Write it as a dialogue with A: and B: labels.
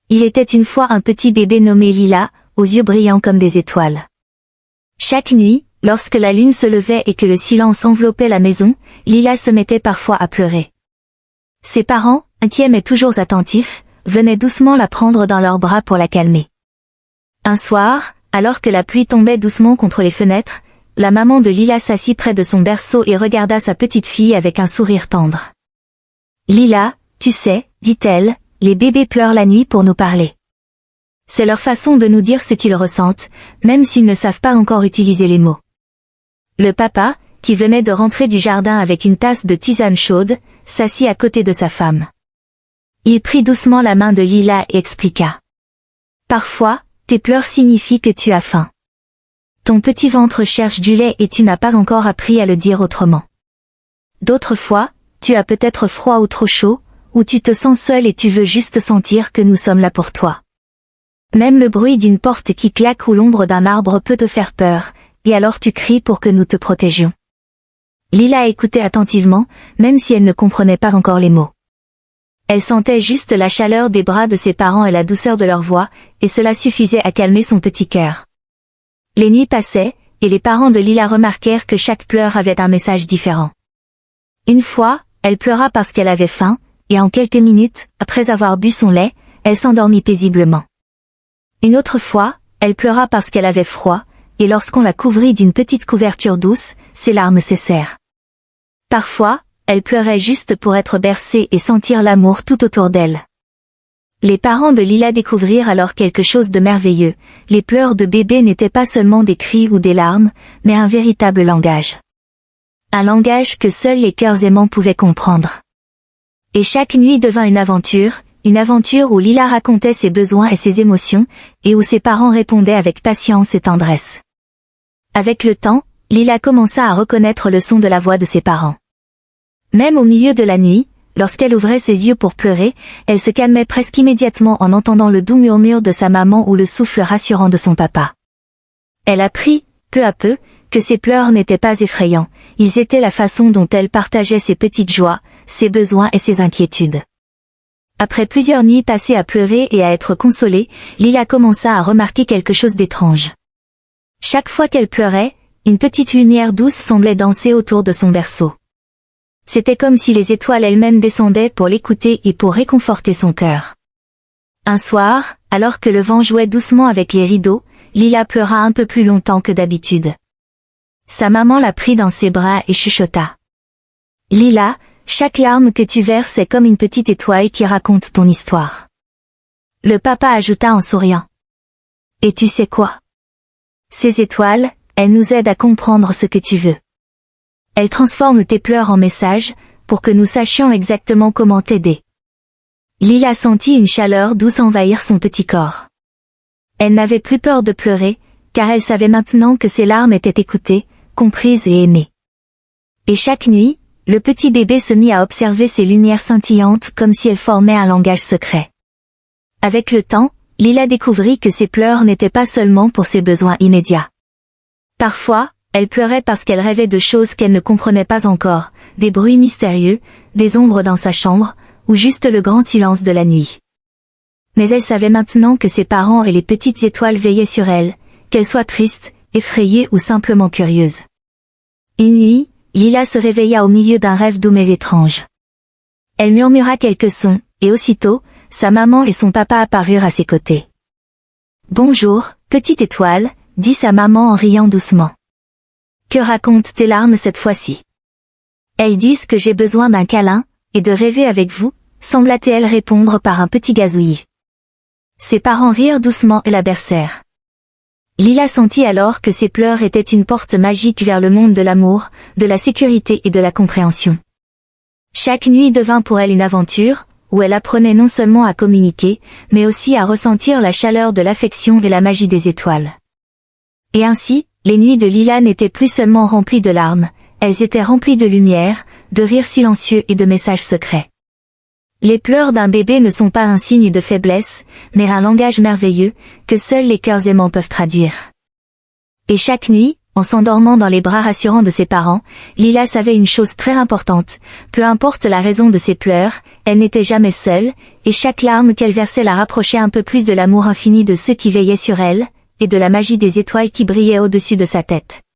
A: Il était une fois un petit bébé nommé Lila, aux yeux brillants comme des étoiles. Chaque nuit, lorsque la lune se levait et que le silence enveloppait la maison, Lila se mettait parfois à pleurer. Ses parents, inquiets mais toujours attentifs, venaient doucement la prendre dans leurs bras pour la calmer. Un soir, alors que la pluie tombait doucement contre les fenêtres, la maman de Lila s'assit près de son berceau et regarda sa petite fille avec un sourire tendre. « Lila, tu sais, dit-elle, les bébés pleurent la nuit pour nous parler. C'est leur façon de nous dire ce qu'ils ressentent, même s'ils ne savent pas encore utiliser les mots. » Le papa, qui venait de rentrer du jardin avec une tasse de tisane chaude, s'assit à côté de sa femme. Il prit doucement la main de Lila et expliqua. « Parfois, tes pleurs signifient que tu as faim. Ton petit ventre cherche du lait et tu n'as pas encore appris à le dire autrement. D'autres fois, tu as peut-être froid ou trop chaud, ou tu te sens seul et tu veux juste sentir que nous sommes là pour toi. Même le bruit d'une porte qui claque ou l'ombre d'un arbre peut te faire peur, et alors tu cries pour que nous te protégions. » Lila écoutait attentivement, même si elle ne comprenait pas encore les mots. Elle sentait juste la chaleur des bras de ses parents et la douceur de leur voix, et cela suffisait à calmer son petit cœur. Les nuits passaient, et les parents de Lila remarquèrent que chaque pleur avait un message différent. Une fois, elle pleura parce qu'elle avait faim, et en quelques minutes, après avoir bu son lait, elle s'endormit paisiblement. Une autre fois, elle pleura parce qu'elle avait froid, et lorsqu'on la couvrit d'une petite couverture douce, ses larmes cessèrent. Parfois, elle pleurait juste pour être bercée et sentir l'amour tout autour d'elle. Les parents de Lila découvrirent alors quelque chose de merveilleux, les pleurs de bébé n'étaient pas seulement des cris ou des larmes, mais un véritable langage. Un langage que seuls les cœurs aimants pouvaient comprendre. Et chaque nuit devint une aventure où Lila racontait ses besoins et ses émotions, et où ses parents répondaient avec patience et tendresse. Avec le temps, Lila commença à reconnaître le son de la voix de ses parents. Même au milieu de la nuit, lorsqu'elle ouvrait ses yeux pour pleurer, elle se calmait presque immédiatement en entendant le doux murmure de sa maman ou le souffle rassurant de son papa. Elle apprit, peu à peu, que ses pleurs n'étaient pas effrayants, ils étaient la façon dont elle partageait ses petites joies, ses besoins et ses inquiétudes. Après plusieurs nuits passées à pleurer et à être consolée, Lila commença à remarquer quelque chose d'étrange. Chaque fois qu'elle pleurait, une petite lumière douce semblait danser autour de son berceau. C'était comme si les étoiles elles-mêmes descendaient pour l'écouter et pour réconforter son cœur. Un soir, alors que le vent jouait doucement avec les rideaux, Lila pleura un peu plus longtemps que d'habitude. Sa maman la prit dans ses bras et chuchota. « Lila, chaque larme que tu verses est comme une petite étoile qui raconte ton histoire. » Le papa ajouta en souriant. « Et tu sais quoi? Ces étoiles, elles nous aident à comprendre ce que tu veux. Elles transforment tes pleurs en messages, pour que nous sachions exactement comment t'aider. » Lila sentit une chaleur douce envahir son petit corps. Elle n'avait plus peur de pleurer, car elle savait maintenant que ses larmes étaient écoutées, comprises et aimées. Et chaque nuit, le petit bébé se mit à observer ces lumières scintillantes comme si elles formaient un langage secret. Avec le temps, Lila découvrit que ses pleurs n'étaient pas seulement pour ses besoins immédiats. Parfois, elle pleurait parce qu'elle rêvait de choses qu'elle ne comprenait pas encore, des bruits mystérieux, des ombres dans sa chambre, ou juste le grand silence de la nuit. Mais elle savait maintenant que ses parents et les petites étoiles veillaient sur elle, qu'elle soit triste, effrayée ou simplement curieuse. Une nuit, Lila se réveilla au milieu d'un rêve doux mais étrange. Elle murmura quelques sons, et aussitôt, sa maman et son papa apparurent à ses côtés. « Bonjour, petite étoile », dit sa maman en riant doucement. « Que racontent tes larmes cette fois-ci ? » « Elles disent que j'ai besoin d'un câlin, et de rêver avec vous, » sembla-t-elle répondre par un petit gazouillis. Ses parents rirent doucement et la bercèrent. Lila sentit alors que ses pleurs étaient une porte magique vers le monde de l'amour, de la sécurité et de la compréhension. Chaque nuit devint pour elle une aventure, où elle apprenait non seulement à communiquer, mais aussi à ressentir la chaleur de l'affection et la magie des étoiles. Et ainsi, les nuits de Lila n'étaient plus seulement remplies de larmes, elles étaient remplies de lumière, de rires silencieux et de messages secrets. Les pleurs d'un bébé ne sont pas un signe de faiblesse, mais un langage merveilleux, que seuls les cœurs aimants peuvent traduire. Et chaque nuit, En s'endormant dans les bras rassurants de ses parents, Lila savait une chose très importante, peu importe la raison de ses pleurs, elle n'était jamais seule, et chaque larme qu'elle versait la rapprochait un peu plus de l'amour infini de ceux qui veillaient sur elle, et de la magie des étoiles qui brillaient au-dessus de sa tête.